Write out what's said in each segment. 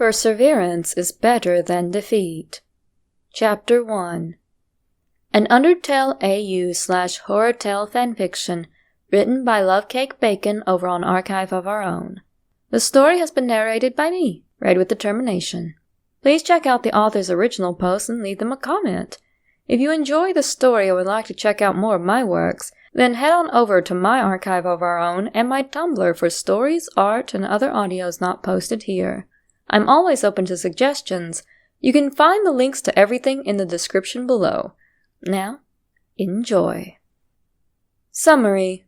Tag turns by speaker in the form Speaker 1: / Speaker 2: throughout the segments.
Speaker 1: Perseverance is better than defeat. Chapter 1. An Undertale AU/Horrortale fanfiction written by Lovecake Bacon over on Archive of Our Own. The story has been narrated by me, READWITHDETERMINATION. Please check out the author's original post and leave them a comment. If you enjoy the story or would like to check out more of my works, then head on over to my Archive of Our Own and my Tumblr for stories, art, and other audios not posted here. I'm always open to suggestions. You can find the links to everything in the description below. Now, enjoy. Summary.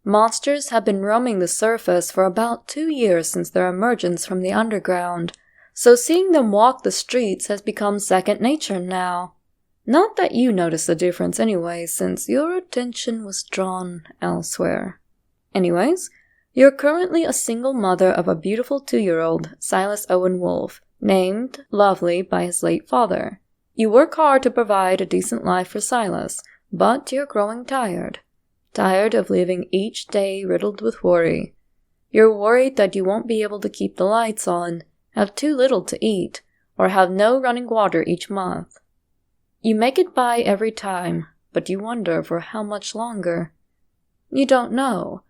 Speaker 1: Monsters have been roaming the surface for about 2 years since their emergence from the underground, so seeing them walk the streets has become second nature now. Not that you notice the difference anyway, since your attention was drawn elsewhere. Anyways, you're currently a single mother of a beautiful 2-year-old, Silas Owen Wolfe, named Lovely by his late father. You work hard to provide a decent life for Silas, but you're growing tired. Tired of living each day riddled with worry. You're worried that you won't be able to keep the lights on, have too little to eat, or have no running water each month. You make it by every time, but you wonder for how much longer. You don't know,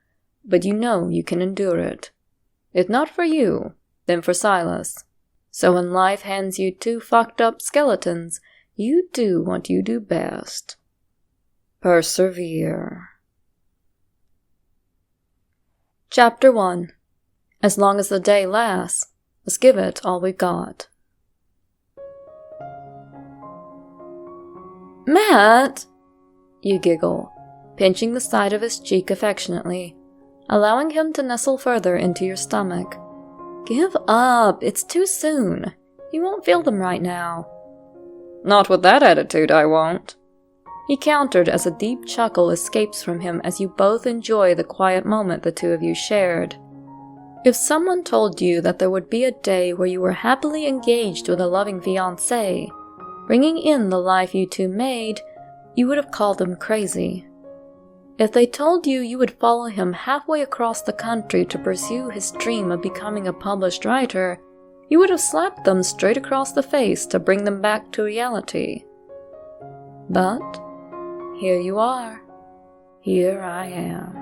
Speaker 1: but you know you can endure it. If not for you, then for Silas. So when life hands you 2 fucked up skeletons, you do what you do best. Persevere. Chapter 1. As long as the day lasts, let's give it all we've got. Matt! You giggle, pinching the side of his cheek affectionately, allowing him to nestle further into your stomach. Give up, it's too soon. You won't feel them right now. Not with that attitude, I won't. He countered as a deep chuckle escapes from him as you both enjoy the quiet moment the two of you shared. If someone told you that there would be a day where you were happily engaged with a loving fiancé, bringing in the life you two made, you would have called them crazy. If they told you you would follow him halfway across the country to pursue his dream of becoming a published writer, you would have slapped them straight across the face to bring them back to reality. But here you are. Here I am.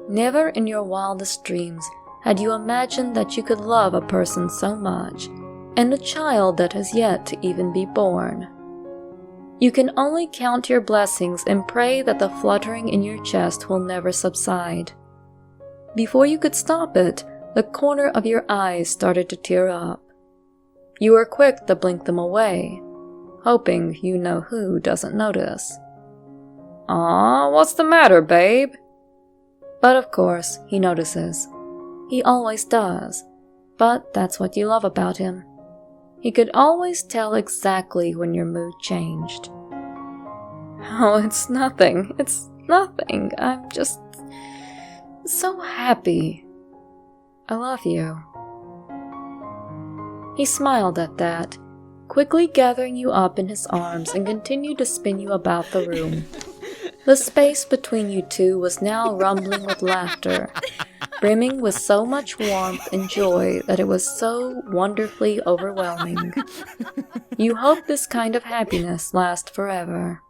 Speaker 1: Never in your wildest dreams had you imagined that you could love a person so much, and a child that has yet to even be born. You can only count your blessings and pray that the fluttering in your chest will never subside. Before you could stop it, the corner of your eyes started to tear up. You were quick to blink them away, hoping you-know-who doesn't notice. Aw, what's the matter, babe? But of course, he notices. He always does, but that's what you love about him. He could always tell exactly when your mood changed. Oh, it's nothing. I'm just so happy. I love you. He smiled at that, quickly gathering you up in his arms and continued to spin you about the room. The space between you two was now rumbling with laughter, brimming with so much warmth and joy that it was so wonderfully overwhelming. You hope this kind of happiness lasts forever.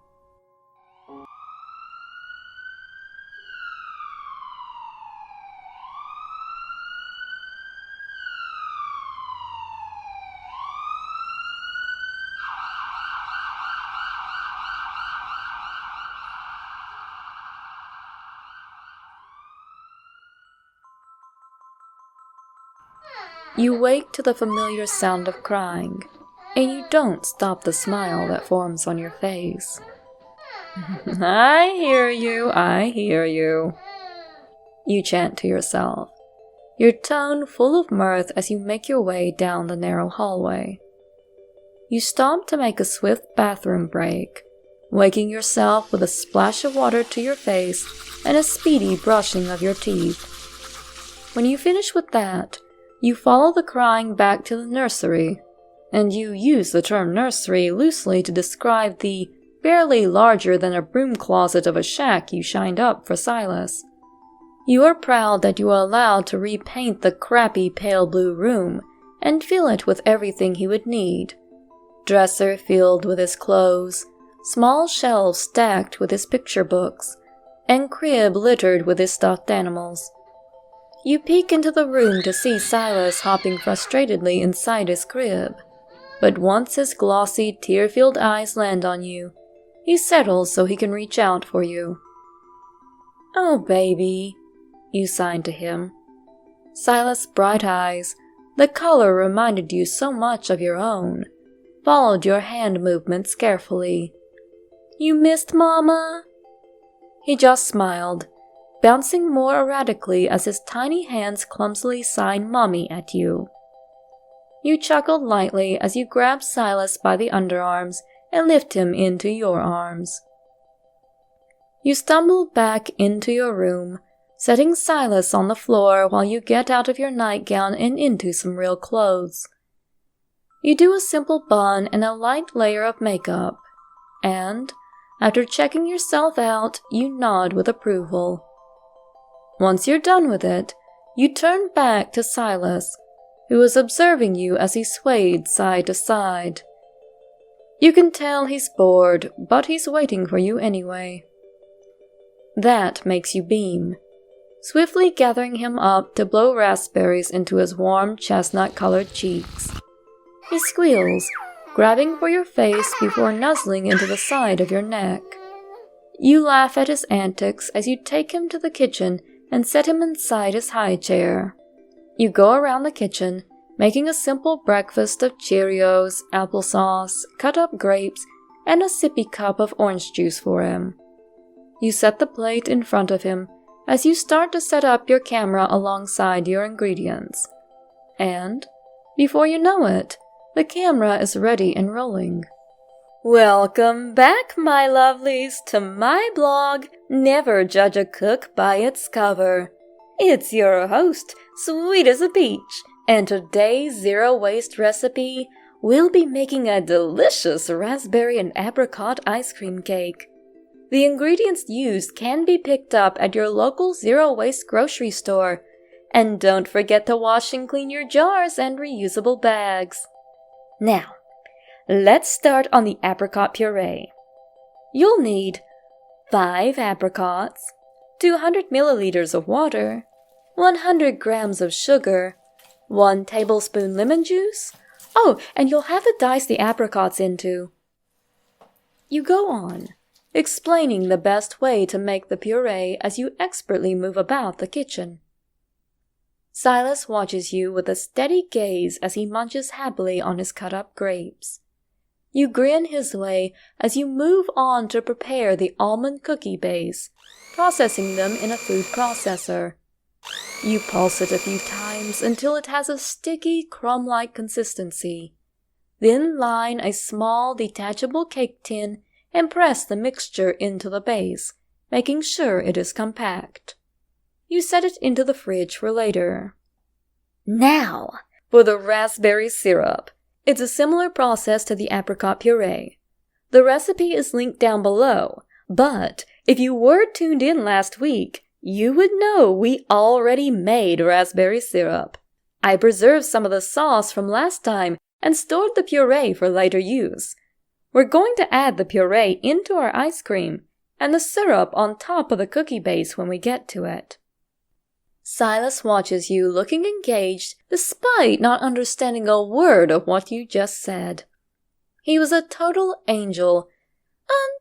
Speaker 1: You wake to the familiar sound of crying, and you don't stop the smile that forms on your face. I hear you. You chant to yourself, your tone full of mirth as you make your way down the narrow hallway. You stop to make a swift bathroom break, waking yourself with a splash of water to your face and a speedy brushing of your teeth. When you finish with that, you follow the crying back to the nursery, and you use the term nursery loosely to describe the barely larger than a broom closet of a shack you shined up for Silas. You are proud that you are allowed to repaint the crappy pale blue room, and fill it with everything he would need. Dresser filled with his clothes, small shelves stacked with his picture books, and crib littered with his stuffed animals. You peek into the room to see Silas hopping frustratedly inside his crib, but once his glossy, tear-filled eyes land on you, he settles so he can reach out for you. "Oh, baby," you sign to him. Silas' bright eyes, the color reminded you so much of your own, followed your hand movements carefully. "You missed Mama?" He just smiled, bouncing more erratically as his tiny hands clumsily sign Mommy at you. You chuckled lightly as you grabbed Silas by the underarms and lift him into your arms. You stumble back into your room, setting Silas on the floor while you get out of your nightgown and into some real clothes. You do a simple bun and a light layer of makeup, and, after checking yourself out, you nod with approval. Once you're done with it, you turn back to Silas, who is observing you as he swayed side to side. You can tell he's bored, but he's waiting for you anyway. That makes you beam, swiftly gathering him up to blow raspberries into his warm chestnut-colored cheeks. He squeals, grabbing for your face before nuzzling into the side of your neck. You laugh at his antics as you take him to the kitchen and set him inside his high chair. You go around the kitchen, making a simple breakfast of Cheerios, applesauce, cut-up grapes, and a sippy cup of orange juice for him. You set the plate in front of him as you start to set up your camera alongside your ingredients. And, before you know it, the camera is ready and rolling. Welcome back, my lovelies, to my blog, Never Judge a Cook by Its Cover. It's your host, Sweet as a Peach, and today's zero-waste recipe, we'll be making a delicious raspberry and apricot ice cream cake. The ingredients used can be picked up at your local zero-waste grocery store, and don't forget to wash and clean your jars and reusable bags. Now, let's start on the apricot puree. You'll need 5 apricots, 200 milliliters of water, 100 grams of sugar, 1 tablespoon lemon juice. Oh, and you'll have to dice the apricots into. You go on, explaining the best way to make the puree as you expertly move about the kitchen. Silas watches you with a steady gaze as he munches happily on his cut-up grapes. You grin his way as you move on to prepare the almond cookie base, processing them in a food processor. You pulse it a few times until it has a sticky, crumb-like consistency. Then line a small, detachable cake tin and press the mixture into the base, making sure it is compact. You set it into the fridge for later. Now, for the raspberry syrup. It's a similar process to the apricot puree. The recipe is linked down below, but if you were tuned in last week, you would know we already made raspberry syrup. I preserved some of the sauce from last time and stored the puree for later use. We're going to add the puree into our ice cream and the syrup on top of the cookie base when we get to it. Silas watches you looking engaged despite not understanding a word of what you just said. He was a total angel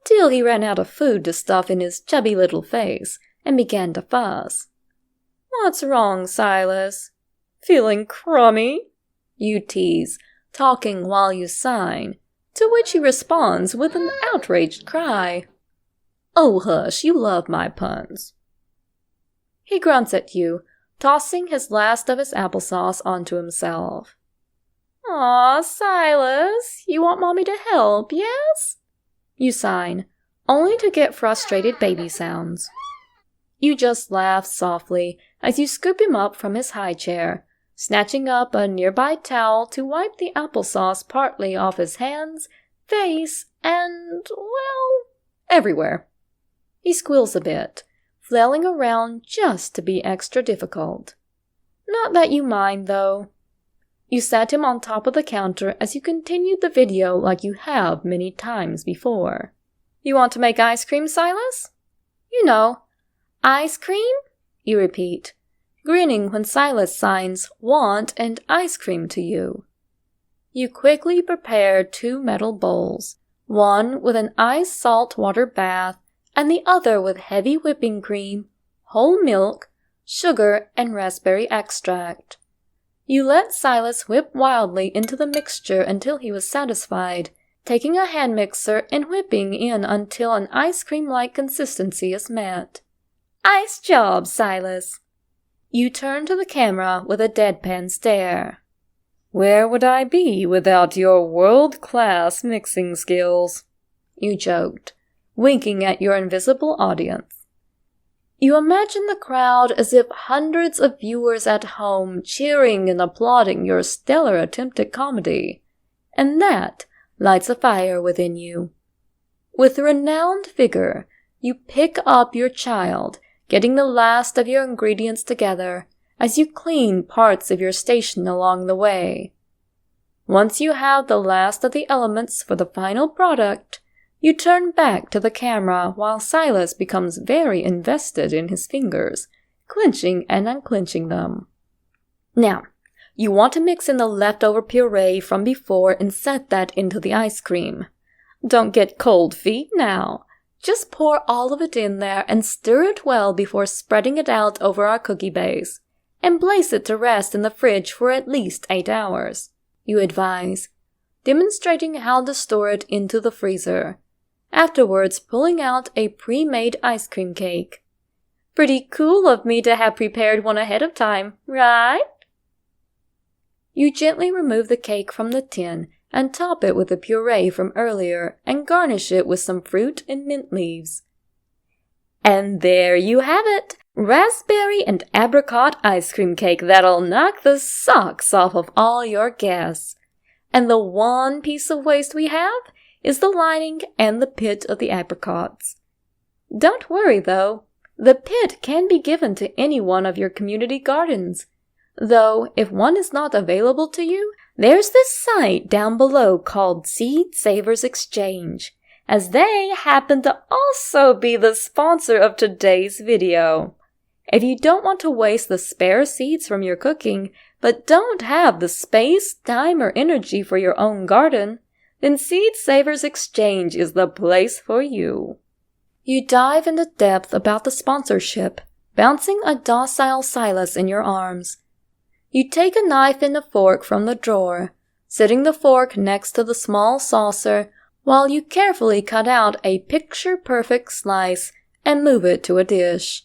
Speaker 1: until he ran out of food to stuff in his chubby little face and began to fuss. "What's wrong, Silas? Feeling crummy?" you tease, talking while you sign, to which he responds with an outraged cry. "Oh, hush, you love my puns." He grunts at you, tossing his last of his applesauce onto himself. "Aw, Silas, you want Mommy to help, yes?" You sign, only to get frustrated baby sounds. You just laugh softly as you scoop him up from his high chair, snatching up a nearby towel to wipe the applesauce partly off his hands, face, and, well, everywhere. He squeals a bit, flailing around just to be extra difficult. Not that you mind, though. You sat him on top of the counter as you continued the video like you have many times before. You want to make ice cream, Silas? You know, ice cream? You repeat, grinning when Silas signs want and ice cream to you. You quickly prepare 2 metal bowls, one with an ice salt water bath and the other with heavy whipping cream, whole milk, sugar, and raspberry extract. You let Silas whip wildly into the mixture until he was satisfied, taking a hand mixer and whipping in until an ice cream-like consistency is met. Ice job, Silas! You turn to the camera with a deadpan stare. Where would I be without your world-class mixing skills? You joked, winking at your invisible audience. You imagine the crowd as if hundreds of viewers at home cheering and applauding your stellar attempt at comedy, and that lights a fire within you. With renowned vigor, you pick up your child, getting the last of your ingredients together as you clean parts of your station along the way. Once you have the last of the elements for the final product, you turn back to the camera while Silas becomes very invested in his fingers, clenching and unclenching them. Now, you want to mix in the leftover puree from before and set that into the ice cream. Don't get cold feet now. Just pour all of it in there and stir it well before spreading it out over our cookie base, and place it to rest in the fridge for at least 8 hours, you advise, demonstrating how to store it into the freezer, afterwards pulling out a pre-made ice cream cake. Pretty cool of me to have prepared one ahead of time, right? You gently remove the cake from the tin and top it with the puree from earlier and garnish it with some fruit and mint leaves. And there you have it! Raspberry and apricot ice cream cake that'll knock the socks off of all your guests. And the one piece of waste we have is the lining and the pit of the apricots. Don't worry, though. The pit can be given to any one of your community gardens. Though, if one is not available to you, there's this site down below called Seed Savers Exchange, as they happen to also be the sponsor of today's video. If you don't want to waste the spare seeds from your cooking, but don't have the space, time, or energy for your own garden, then Seed Savers Exchange is the place for you. You dive into depth about the sponsorship, bouncing a docile Silas in your arms. You take a knife and a fork from the drawer, setting the fork next to the small saucer while you carefully cut out a picture-perfect slice and move it to a dish.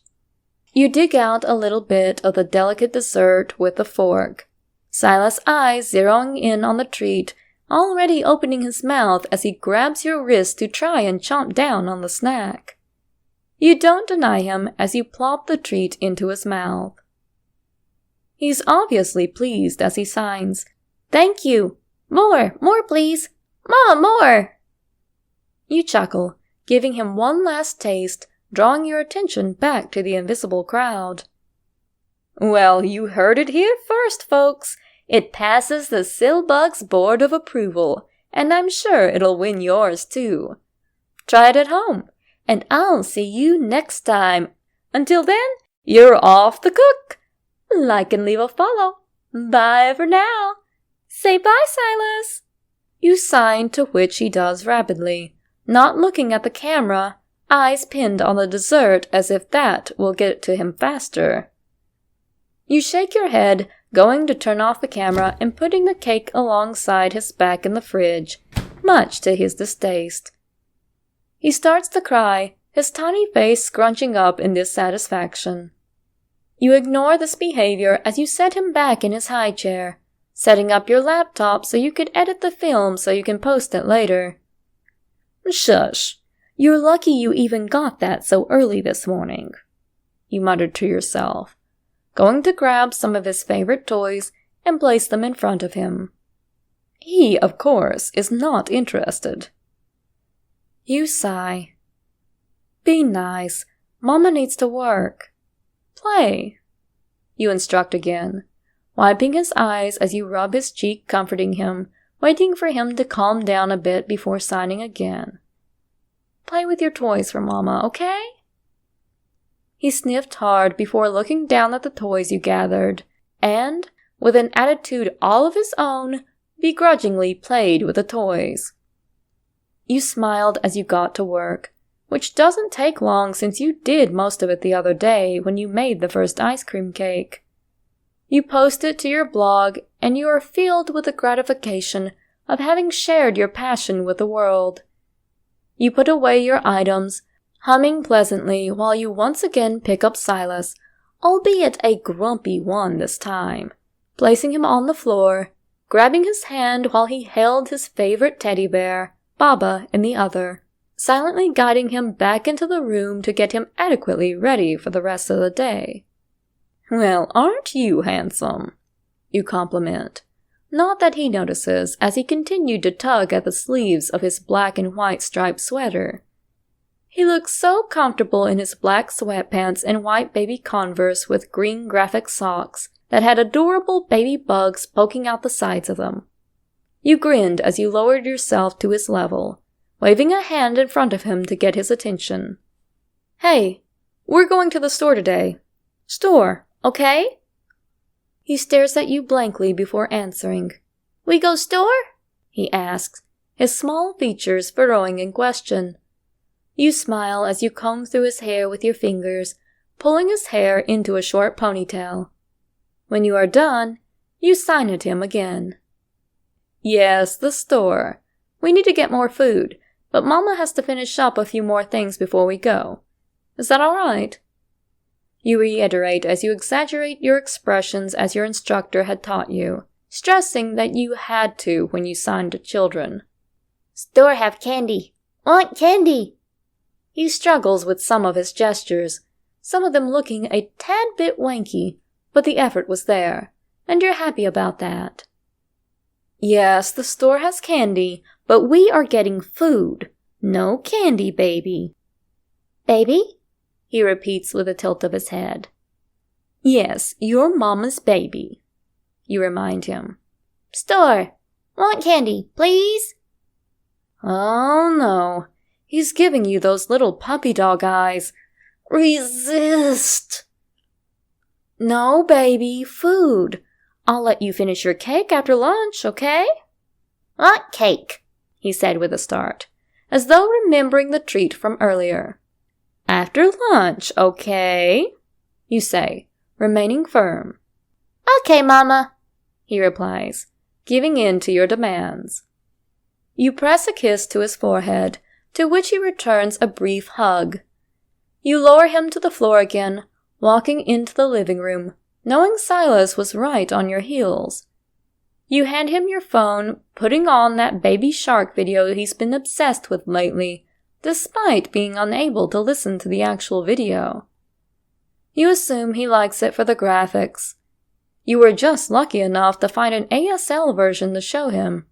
Speaker 1: You dig out a little bit of the delicate dessert with the fork, Silas' eyes zeroing in on the treat, already opening his mouth as he grabs your wrist to try and chomp down on the snack. You don't deny him as you plop the treat into his mouth. He's obviously pleased as he signs, "Thank you! More please! Mom, more!" You chuckle, giving him one last taste, drawing your attention back to the invisible crowd. Well, you heard it here first, folks. It passes the Silbug's Board of Approval, and I'm sure it'll win yours too. Try it at home, and I'll see you next time. Until then, you're off the cook. Like and leave a follow. Bye for now. Say bye, Silas. You sign, to which he does rapidly, not looking at the camera, eyes pinned on the dessert as if that will get it to him faster. You shake your head, going to turn off the camera and putting the cake alongside his back in the fridge, much to his distaste. He starts to cry, his tiny face scrunching up in dissatisfaction. You ignore this behavior as you set him back in his high chair, setting up your laptop so you could edit the film so you can post it later. Shush, you're lucky you even got that so early this morning, you muttered to yourself, going to grab some of his favorite toys and place them in front of him. He, of course, is not interested. You sigh. Be nice. Mama needs to work. Play, you instruct again, wiping his eyes as you rub his cheek, comforting him, waiting for him to calm down a bit before signing again. "Play with your toys for Mama, okay?" He sniffed hard before looking down at the toys you gathered, and, with an attitude all of his own, begrudgingly played with the toys. You smiled as you got to work, which doesn't take long since you did most of it the other day when you made the first ice cream cake. You post it to your blog, and you are filled with the gratification of having shared your passion with the world. You put away your items, humming pleasantly while you once again pick up Silas, albeit a grumpy one this time, placing him on the floor, grabbing his hand while he held his favorite teddy bear, Baba, in the other, silently guiding him back into the room to get him adequately ready for the rest of the day. "Well, aren't you handsome?" you compliment. Not that he notices as he continued to tug at the sleeves of his black and white striped sweater. He looks so comfortable in his black sweatpants and white baby Converse with green graphic socks that had adorable baby bugs poking out the sides of them. You grinned as you lowered yourself to his level, waving a hand in front of him to get his attention. "Hey, we're going to the store today. Store, okay?" He stares at you blankly before answering. "We go store?" he asks, his small features furrowing in question. You smile as you comb through his hair with your fingers, pulling his hair into a short ponytail. When you are done, you sign at him again. "Yes, the store. We need to get more food, but Mama has to finish up a few more things before we go. Is that all right?" You reiterate as you exaggerate your expressions as your instructor had taught you, stressing that you had to when you signed to children. "Store have candy. Want candy." He struggles with some of his gestures, some of them looking a tad bit wanky, but the effort was there, and you're happy about that. "Yes, the store has candy, but we are getting food. No candy, baby." "Baby?" he repeats with a tilt of his head. "Yes, you're Mama's baby," you remind him. "Store, want candy, please?" Oh no, he's giving you those little puppy dog eyes. Resist! "No, baby, food. I'll let you finish your cake after lunch, okay?" "Want cake," he said with a start, as though remembering the treat from earlier. "After lunch, okay?" you say, remaining firm. "Okay, Mama," he replies, giving in to your demands. You press a kiss to his forehead, to which he returns a brief hug. You lower him to the floor again, walking into the living room, knowing Silas was right on your heels. You hand him your phone, putting on that baby shark video he's been obsessed with lately, despite being unable to listen to the actual video. You assume he likes it for the graphics. You were just lucky enough to find an ASL version to show him.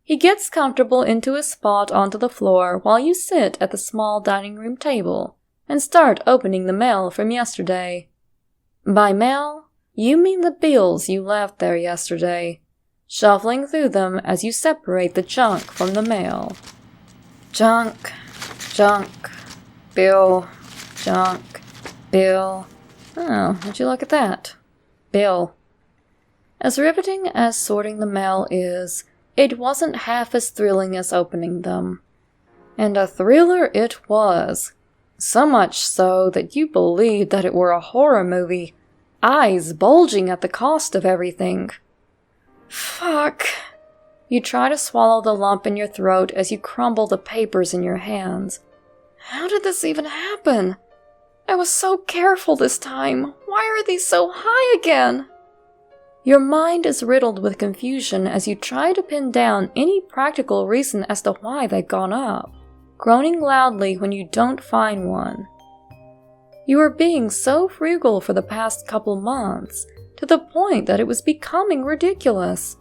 Speaker 1: He gets comfortable into his spot onto the floor while you sit at the small dining room table and start opening the mail from yesterday. By mail, you mean the bills you left there yesterday, shuffling through them as you separate the junk from the mail. Junk, bill, junk, bill. Oh, would you look at that? Bill. As riveting as sorting the mail is, it wasn't half as thrilling as opening them. And a thriller it was. So much so that you believed that it were a horror movie, eyes bulging at the cost of everything. Fuck. You try to swallow the lump in your throat as you crumble the papers in your hands. How did this even happen? I was so careful this time. Why are these so high again? Your mind is riddled with confusion as you try to pin down any practical reason as to why they've gone up, groaning loudly when you don't find one. You were being so frugal for the past couple months, to the point that it was becoming ridiculous.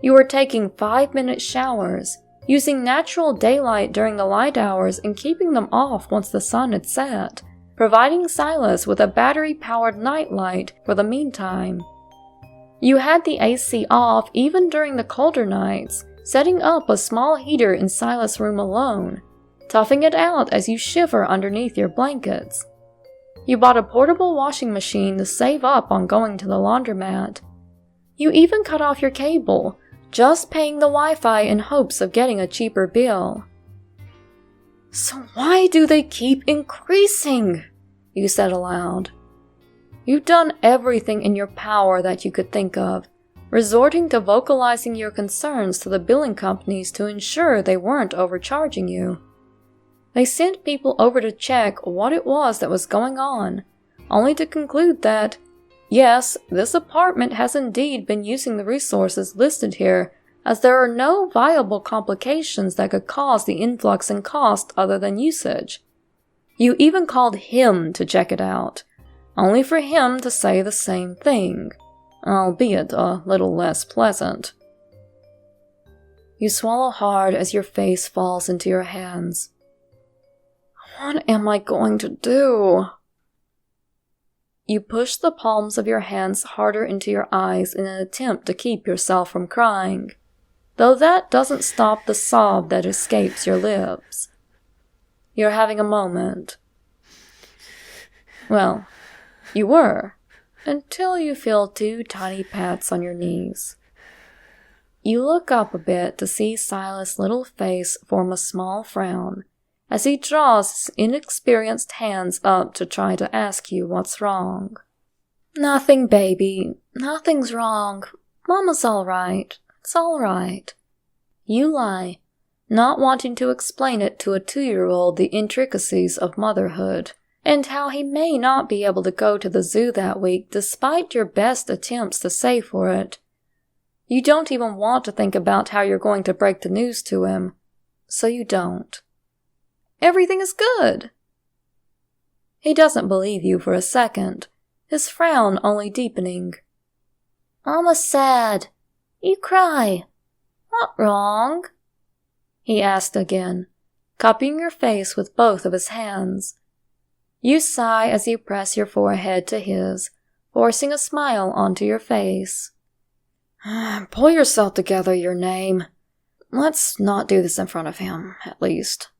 Speaker 1: You were taking 5-minute showers, using natural daylight during the light hours and keeping them off once the sun had set, providing Silas with a battery-powered nightlight for the meantime. You had the AC off even during the colder nights, setting up a small heater in Silas' room alone, toughing it out as you shiver underneath your blankets. You bought a portable washing machine to save up on going to the laundromat. You even cut off your cable, just paying the Wi-Fi in hopes of getting a cheaper bill. "So why do they keep increasing?" you said aloud. You've done everything in your power that you could think of, resorting to vocalizing your concerns to the billing companies to ensure they weren't overcharging you. They sent people over to check what it was that was going on, only to conclude that, yes, this apartment has indeed been using the resources listed here, as there are no viable complications that could cause the influx in cost other than usage. You even called him to check it out, only for him to say the same thing, albeit a little less pleasant. You swallow hard as your face falls into your hands. What am I going to do? You push the palms of your hands harder into your eyes in an attempt to keep yourself from crying, though that doesn't stop the sob that escapes your lips. You're having a moment. Well, you were, until you feel 2 tiny pats on your knees. You look up a bit to see Silas' little face form a small frown, as he draws his inexperienced hands up to try to ask you what's wrong. "Nothing, baby. Nothing's wrong. Mama's all right. It's all right." You lie, not wanting to explain it to a 2-year-old the intricacies of motherhood, and how he may not be able to go to the zoo that week despite your best attempts to save for it. You don't even want to think about how you're going to break the news to him, so you don't. Everything is good. He doesn't believe you for a second, his frown only deepening. "Mama's sad. You cry. What wrong?" he asked again, cupping your face with both of his hands. You sigh as you press your forehead to his, forcing a smile onto your face. "Pull yourself together, your name. Let's not do this in front of him, at least."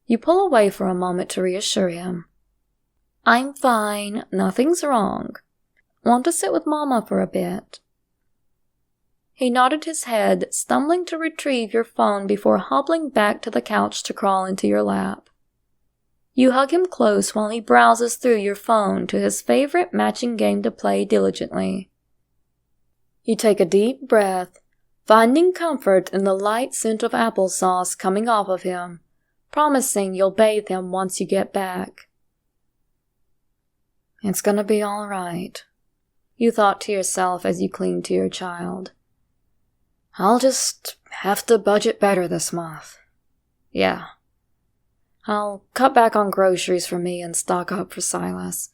Speaker 1: You pull away for a moment to reassure him. "I'm fine. Nothing's wrong. Want to sit with Mama for a bit?" He nodded his head, stumbling to retrieve your phone before hobbling back to the couch to crawl into your lap. You hug him close while he browses through your phone to his favorite matching game to play diligently. You take a deep breath, finding comfort in the light scent of applesauce coming off of him, promising you'll bathe him once you get back. "It's gonna be all right," you thought to yourself as you clinged to your child. "I'll just have to budget better this month. Yeah. I'll cut back on groceries for me and stock up for Silas.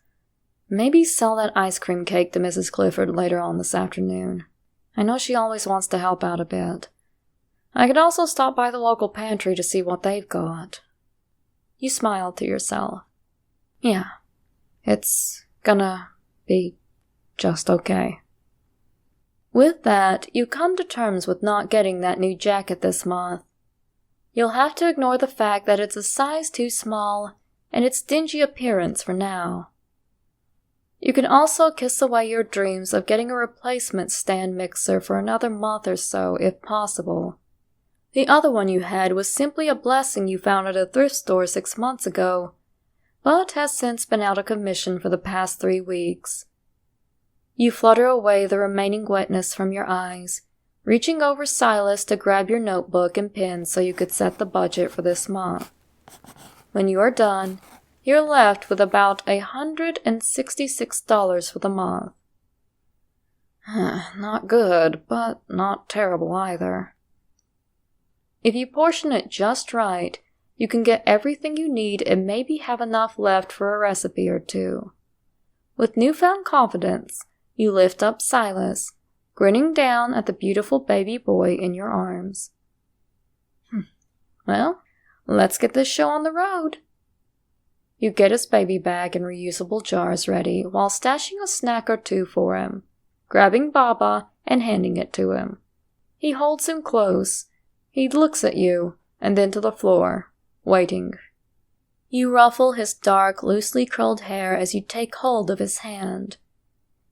Speaker 1: Maybe sell that ice cream cake to Mrs. Clifford later on this afternoon. I know she always wants to help out a bit. I could also stop by the local pantry to see what they've got." You smiled to yourself. Yeah, it's gonna be just okay. With that, you come to terms with not getting that new jacket this month. You'll have to ignore the fact that it's a size too small and its dingy appearance for now. You can also kiss away your dreams of getting a replacement stand mixer for another month or so if possible. The other one you had was simply a blessing you found at a thrift store 6 months ago, but has since been out of commission for the past 3 weeks. You flutter away the remaining wetness from your eyes, reaching over Silas to grab your notebook and pen so you could set the budget for this month. When you are done, you're left with about $166 for the month. Not good, but not terrible either. If you portion it just right, you can get everything you need and maybe have enough left for a recipe or 2. With newfound confidence, you lift up Silas, grinning down at the beautiful baby boy in your arms. Well, let's get this show on the road. You get his baby bag and reusable jars ready while stashing a snack or 2 for him, grabbing Baba and handing it to him. He holds him close. He looks at you, and then to the floor, waiting. You ruffle his dark, loosely curled hair as you take hold of his hand.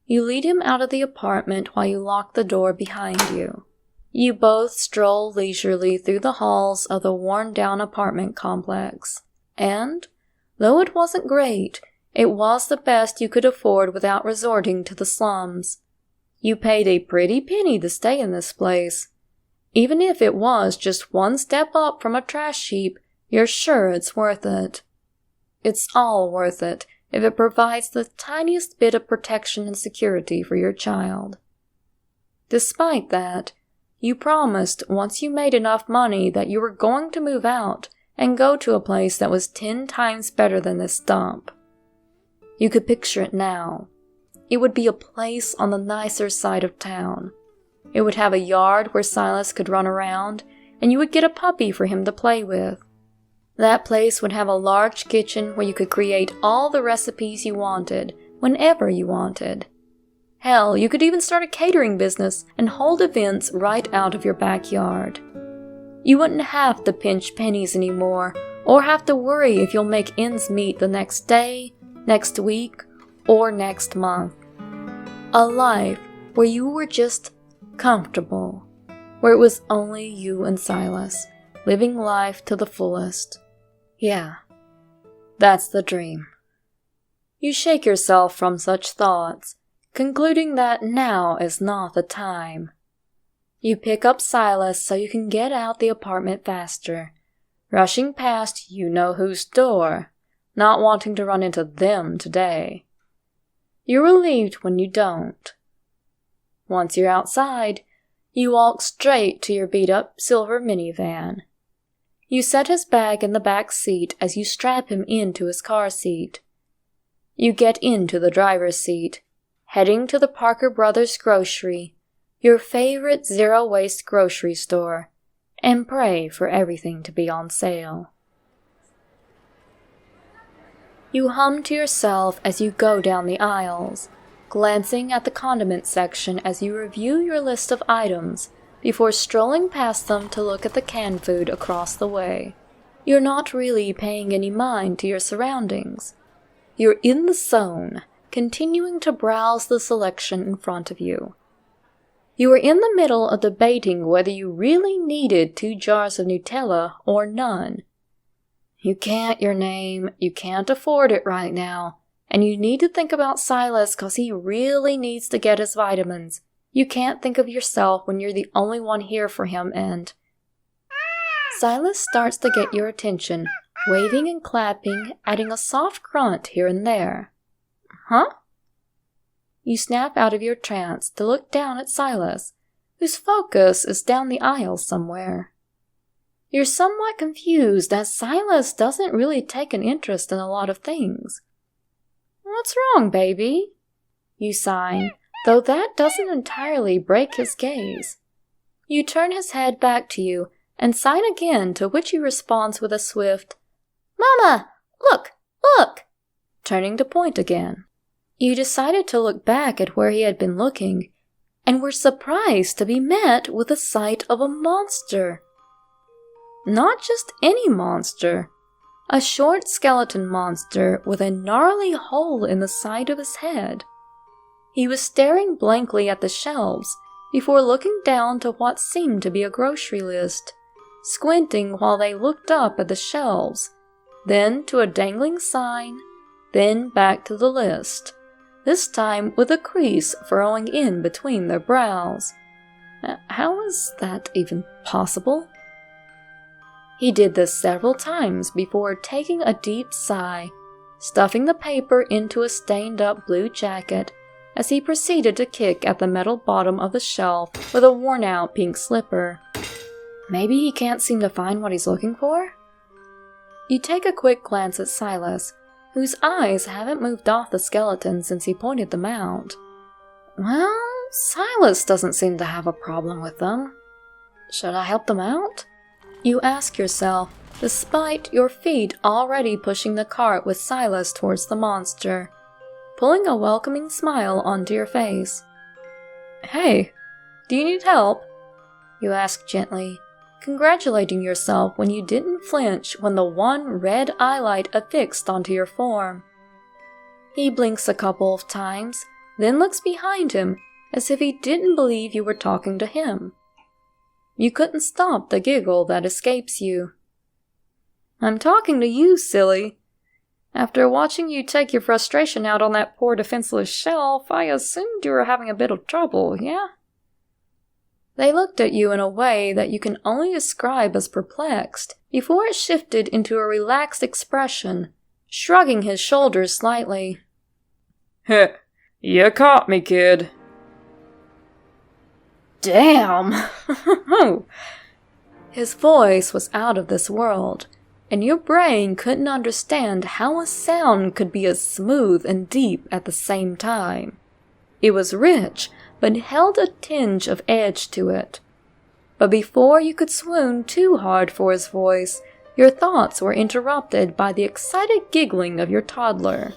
Speaker 1: You lead him out of the apartment while you lock the door behind you. You both stroll leisurely through the halls of the worn-down apartment complex. And, though it wasn't great, it was the best you could afford without resorting to the slums. You paid a pretty penny to stay in this place. Even if it was just one step up from a trash heap, you're sure it's worth it. It's all worth it if it provides the tiniest bit of protection and security for your child. Despite that, you promised once you made enough money that you were going to move out and go to a place that was 10 times better than this dump. You could picture it now. It would be a place on the nicer side of town. It would have a yard where Silas could run around, and you would get a puppy for him to play with. That place would have a large kitchen where you could create all the recipes you wanted, whenever you wanted. Hell, you could even start a catering business and hold events right out of your backyard. You wouldn't have to pinch pennies anymore, or have to worry if you'll make ends meet the next day, next week, or next month. A life where you were just comfortable, where it was only you and Silas, living life to the fullest. Yeah, that's the dream. You shake yourself from such thoughts, concluding that now is not the time. You pick up Silas so you can get out the apartment faster, rushing past you-know-whose door, not wanting to run into them today. You're relieved when you don't. Once you're outside, you walk straight to your beat-up silver minivan. You set his bag in the back seat as you strap him into his car seat. You get into the driver's seat, heading to the Parker Brothers Grocery, your favorite zero-waste grocery store, and pray for everything to be on sale. You hum to yourself as you go down the aisles, glancing at the condiment section as you review your list of items before strolling past them to look at the canned food across the way. You're not really paying any mind to your surroundings. You're in the zone, continuing to browse the selection in front of you. You are in the middle of debating whether you really needed 2 jars of Nutella or none. You can't your name, you can't afford it right now, and you need to think about Silas because he really needs to get his vitamins. You can't think of yourself when you're the only one here for him and... Silas starts to get your attention, waving and clapping, adding a soft grunt here and there. Huh? You snap out of your trance to look down at Silas, whose focus is down the aisle somewhere. You're somewhat confused as Silas doesn't really take an interest in a lot of things. What's wrong, baby? You sigh, though that doesn't entirely break his gaze. You turn his head back to you and sign again, to which he responds with a swift, "Mama, look, look!" turning to point again. You decided to look back at where he had been looking, and were surprised to be met with the sight of a monster. Not just any monster. A short skeleton monster with a gnarly hole in the side of his head. He was staring blankly at the shelves before looking down to what seemed to be a grocery list, squinting while they looked up at the shelves, then to a dangling sign, then back to the list, this time with a crease furrowing in between their brows. How is that even possible? He did this several times before taking a deep sigh, stuffing the paper into a stained-up blue jacket as he proceeded to kick at the metal bottom of the shelf with a worn-out pink slipper. Maybe he can't seem to find what he's looking for? You take a quick glance at Silas, whose eyes haven't moved off the skeleton since he pointed them out. Well, Silas doesn't seem to have a problem with them. Should I help them out? You ask yourself, despite your feet already pushing the cart with Silas towards the monster, pulling a welcoming smile onto your face. Hey, do you need help? You ask gently, congratulating yourself when you didn't flinch when the one red eyelight affixed onto your form. He blinks a couple of times, then looks behind him as if he didn't believe you were talking to him. You couldn't stop the giggle that escapes you. I'm talking to you, silly. After watching you take your frustration out on that poor defenseless shelf, I assumed you were having a bit of trouble, yeah? They looked at you in a way that you can only describe as perplexed, before it shifted into a relaxed expression, shrugging his shoulders slightly.
Speaker 2: Heh, you caught me, kid.
Speaker 1: Damn! His voice was out of this world, and your brain couldn't understand how a sound could be as smooth and deep at the same time. It was rich, but held a tinge of edge to it. But before you could swoon too hard for his voice, your thoughts were interrupted by the excited giggling of your toddler.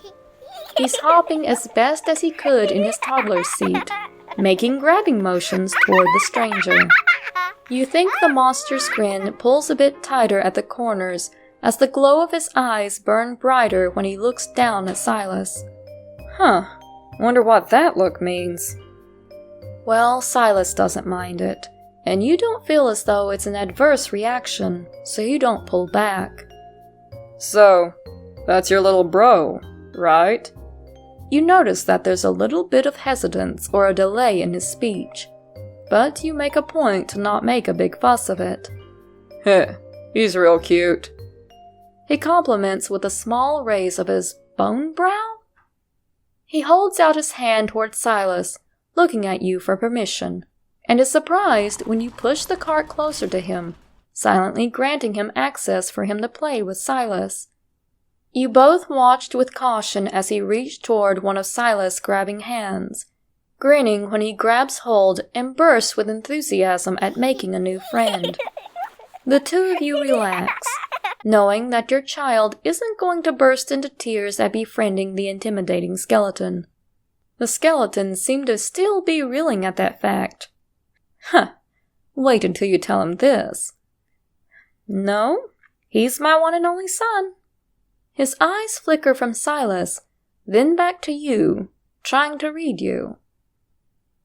Speaker 1: He's hopping as best as he could in his toddler's seat, making grabbing motions toward the stranger. You think the monster's grin pulls a bit tighter at the corners as the glow of his eyes burn brighter when he looks down at Silas.
Speaker 2: Wonder what that look means.
Speaker 1: Well, Silas doesn't mind it, and you don't feel as though it's an adverse reaction, so you don't pull back.
Speaker 2: So, that's your little bro, right?
Speaker 1: You notice that there's a little bit of hesitance or a delay in his speech, but you make a point to not make a big fuss of it.
Speaker 2: Heh, he's real cute.
Speaker 1: He compliments with a small raise of his bone brow. He holds out his hand toward Silas, looking at you for permission, and is surprised when you push the cart closer to him, silently granting him access for him to play with Silas. You both watched with caution as he reached toward one of Silas' grabbing hands, grinning when he grabs hold and bursts with enthusiasm at making a new friend. The two of you relax, knowing that your child isn't going to burst into tears at befriending the intimidating skeleton. The skeleton seemed to still be reeling at that fact. Wait until you tell him this. No, he's my one and only son. His eyes flicker from Silas, then back to you, trying to read you.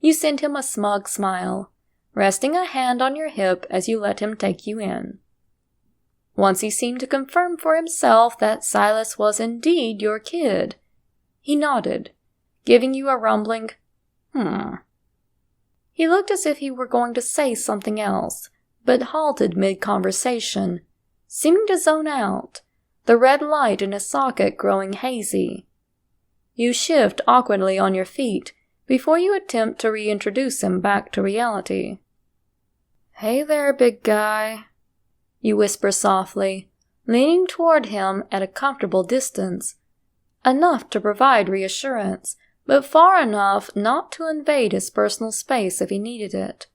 Speaker 1: You send him a smug smile, resting a hand on your hip as you let him take you in. Once he seemed to confirm for himself that Silas was indeed your kid, he nodded, giving you a rumbling, He looked as if he were going to say something else, but halted mid-conversation, seeming to zone out, the red light in his socket growing hazy. You shift awkwardly on your feet before you attempt to reintroduce him back to reality. Hey there, big guy, you whisper softly, leaning toward him at a comfortable distance, enough to provide reassurance, but far enough not to invade his personal space if he needed it.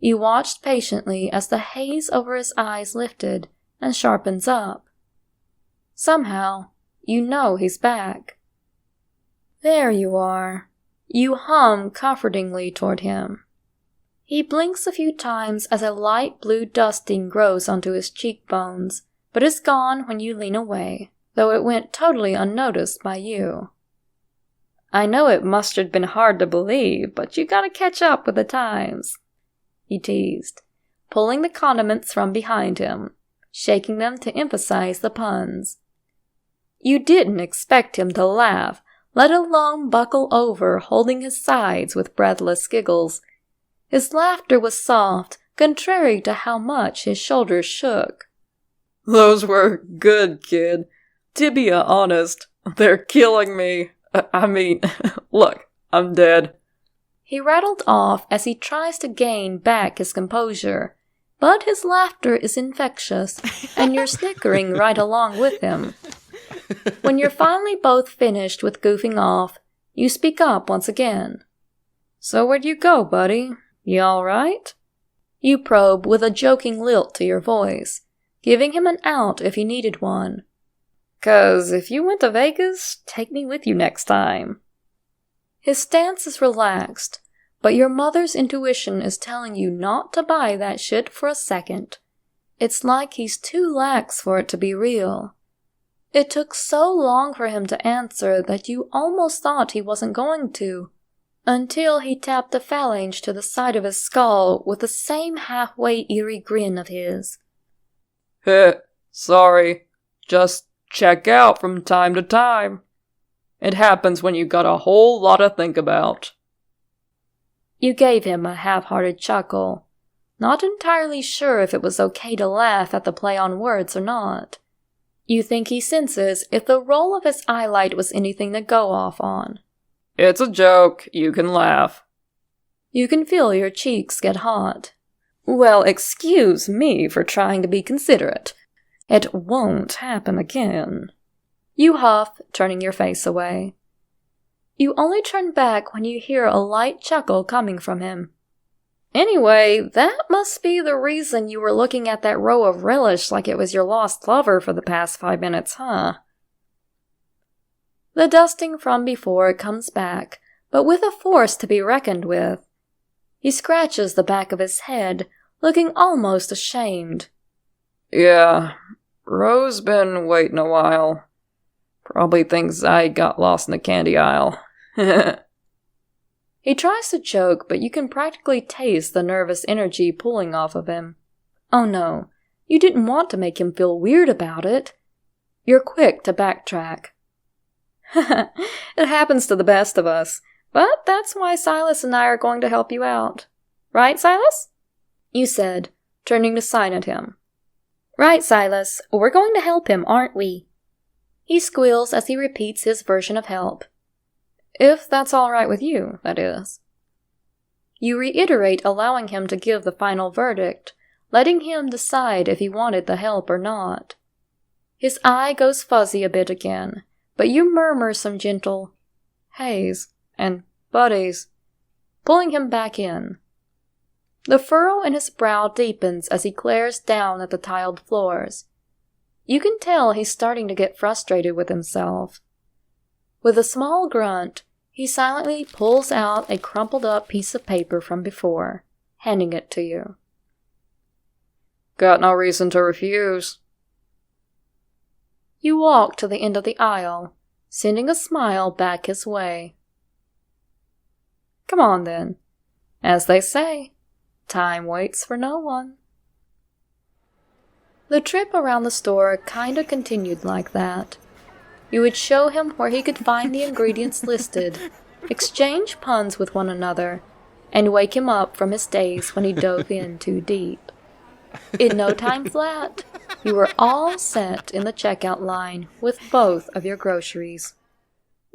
Speaker 1: You watched patiently as the haze over his eyes lifted and sharpens up. Somehow, you know he's back. There you are. You hum comfortingly toward him. He blinks a few times as a light blue dusting grows onto his cheekbones, but is gone when you lean away, though it went totally unnoticed by you. I know it must have been hard to believe, but you gotta catch up with the times, he teased, pulling the condiments from behind him, shaking them to emphasize the puns. You didn't expect him to laugh, let alone buckle over, holding his sides with breathless giggles. His laughter was soft, contrary to how much his shoulders shook.
Speaker 2: Those were good, kid. To be honest, they're killing me. Look, I'm dead.
Speaker 1: He rattled off as he tries to gain back his composure, but his laughter is infectious, and you're snickering right along with him. When you're finally both finished with goofing off, you speak up once again. So where'd you go, buddy? You all right? You probe with a joking lilt to your voice, giving him an out if he needed one. 'Cause if you went to Vegas, take me with you next time. His stance is relaxed, But your mother's intuition is telling you not to buy that shit for a second. It's like he's too lax for it to be real. It took so long for him to answer that you almost thought he wasn't going to, until he tapped a phalange to the side of his skull with the same halfway eerie grin of his.
Speaker 2: Sorry. Just check out from time to time. It happens when you got a whole lot to think about.
Speaker 1: You gave him a half-hearted chuckle, not entirely sure if it was okay to laugh at the play on words or not. You think he senses if the roll of his eyelight was anything to go off on.
Speaker 2: It's a joke. You can laugh.
Speaker 1: You can feel your cheeks get hot. Well, excuse me for trying to be considerate. It won't happen again. You huff, turning your face away. You only turn back when you hear a light chuckle coming from him. Anyway, that must be the reason you were looking at that row of relish like it was your lost lover for the past 5 minutes, huh? The dusting from before comes back, but with a force to be reckoned with. He scratches the back of his head, looking almost ashamed.
Speaker 2: Yeah, Ro's been waiting a while. Probably thinks I got lost in the candy aisle.
Speaker 1: He tries to joke, but you can practically taste the nervous energy pulling off of him. Oh no, you didn't want to make him feel weird about it. You're quick to backtrack. It happens to the best of us, but that's why Silas and I are going to help you out. Right, Silas? You said, turning to sign at him. Right, Silas, we're going to help him, aren't we? He squeals as he repeats his version of help. If that's all right with you, that is. You reiterate allowing him to give the final verdict, letting him decide if he wanted the help or not. His eye goes fuzzy a bit again, but you murmur some gentle "Heys" and "buddies," pulling him back in. The furrow in his brow deepens as he glares down at the tiled floors. You can tell he's starting to get frustrated with himself. With a small grunt, he silently pulls out a crumpled up piece of paper from before, handing it to you.
Speaker 2: Got no reason to refuse.
Speaker 1: You walk to the end of the aisle, sending a smile back his way. Come on then. As they say, time waits for no one. The trip around the store kinda continued like that. You would show him where he could find the ingredients listed, exchange puns with one another, and wake him up from his days when he dove in too deep. In no time flat, you were all set in the checkout line with both of your groceries.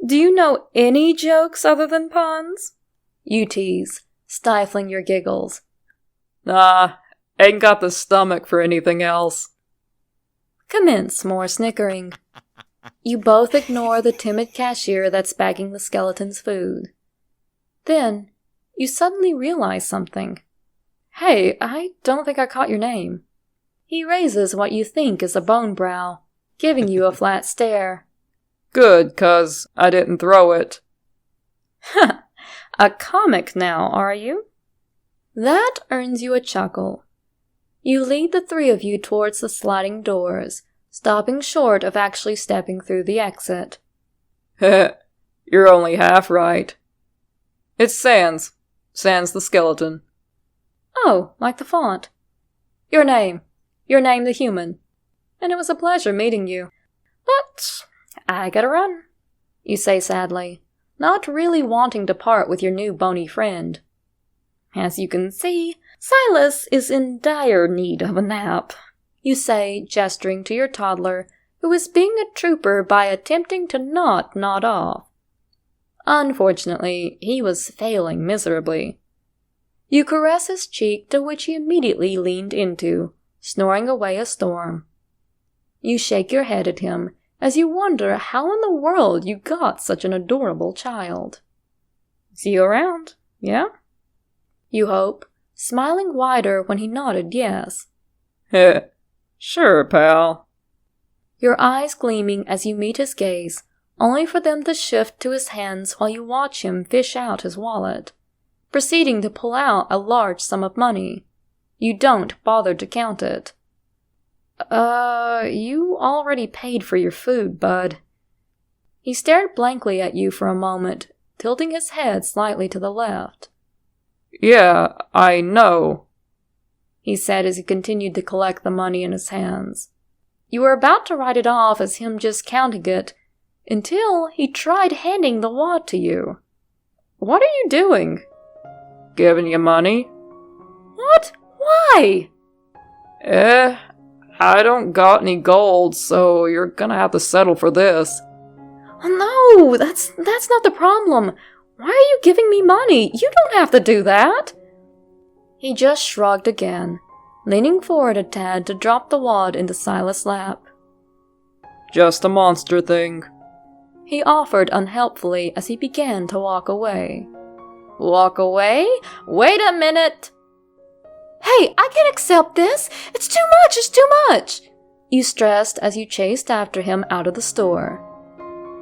Speaker 1: Do you know any jokes other than puns? You tease, stifling your giggles.
Speaker 2: Nah, ain't got the stomach for anything else.
Speaker 1: Commence more snickering. You both ignore the timid cashier that's bagging the skeleton's food. Then, you suddenly realize something. Hey, I don't think I caught your name. He raises what you think is a bone brow, giving you a flat stare.
Speaker 2: Good, 'cause I didn't throw it.
Speaker 1: A comic now, are you? That earns you a chuckle. You lead the three of you towards the sliding doors, stopping short of actually stepping through the exit.
Speaker 2: You're only half right. It's Sans. Sans the skeleton.
Speaker 1: Oh, like the font. Your name the human. And it was a pleasure meeting you. But I gotta run, you say sadly, not really wanting to part with your new bony friend. As you can see, Silas is in dire need of a nap, you say, gesturing to your toddler, who is being a trooper by attempting to not nod off. Unfortunately, he was failing miserably. You caress his cheek, to which he immediately leaned into, snoring away a storm. You shake your head at him, as you wonder how in the world you got such an adorable child. See you around, yeah? You hope, smiling wider when he nodded yes.
Speaker 2: Sure, pal.
Speaker 1: Your eyes gleaming as you meet his gaze, only for them to shift to his hands while you watch him fish out his wallet. proceeding to pull out a large sum of money. You don't bother to count it. You already paid for your food, bud. He stared blankly at you for a moment, tilting his head slightly to the left.
Speaker 2: Yeah, I know,
Speaker 1: he said as he continued to collect the money in his hands. You were about to write it off as him just counting it, until he tried handing the wad to you. What are you doing?
Speaker 2: Giving you money?
Speaker 1: What? Why?
Speaker 2: I don't got any gold, so you're gonna have to settle for this.
Speaker 1: Oh no, that's not the problem. Why are you giving me money? You don't have to do that. He just shrugged again, leaning forward a tad to drop the wad into Silas' lap.
Speaker 2: Just a monster thing,
Speaker 1: he offered unhelpfully as he began to walk away. Walk away? Wait a minute! Hey, I can't accept this! It's too much! You stressed as you chased after him out of the store.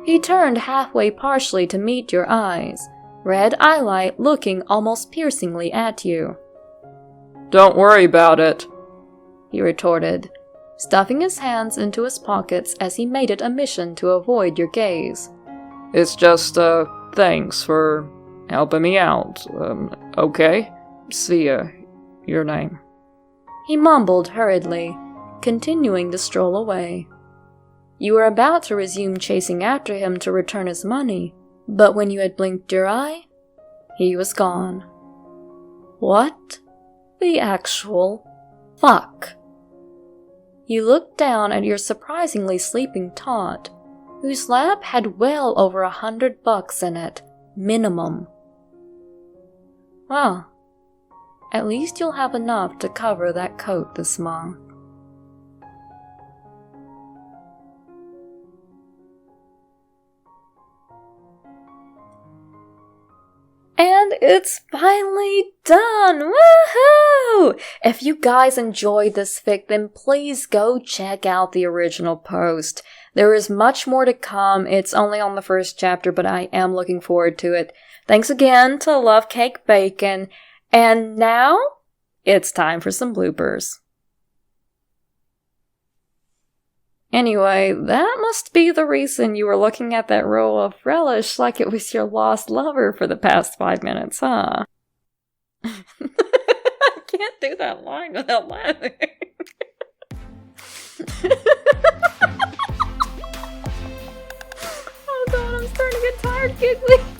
Speaker 1: He turned halfway partially to meet your eyes, red eyelight looking almost piercingly at you.
Speaker 2: Don't worry about it,
Speaker 1: he retorted, stuffing his hands into his pockets as he made it a mission to avoid your gaze.
Speaker 2: It's just, thanks for helping me out, okay? See ya. Your name.
Speaker 1: He mumbled hurriedly, continuing to stroll away. You were about to resume chasing after him to return his money, but when you had blinked your eye, he was gone. What the actual fuck? You looked down at your surprisingly sleeping tot, whose lap had well over $100 in it, minimum. Well, at least you'll have enough to cover that coat this month. And it's finally done! Woohoo! If you guys enjoyed this fic, then please go check out the original post. There is much more to come. It's only on the first chapter, but I am looking forward to it. Thanks again to Love Cake Bacon. And now, it's time for some bloopers. Anyway, that must be the reason you were looking at that row of relish like it was your lost lover for the past 5 minutes, huh? I can't do that line without laughing. Oh god, I'm starting to get tired giggling.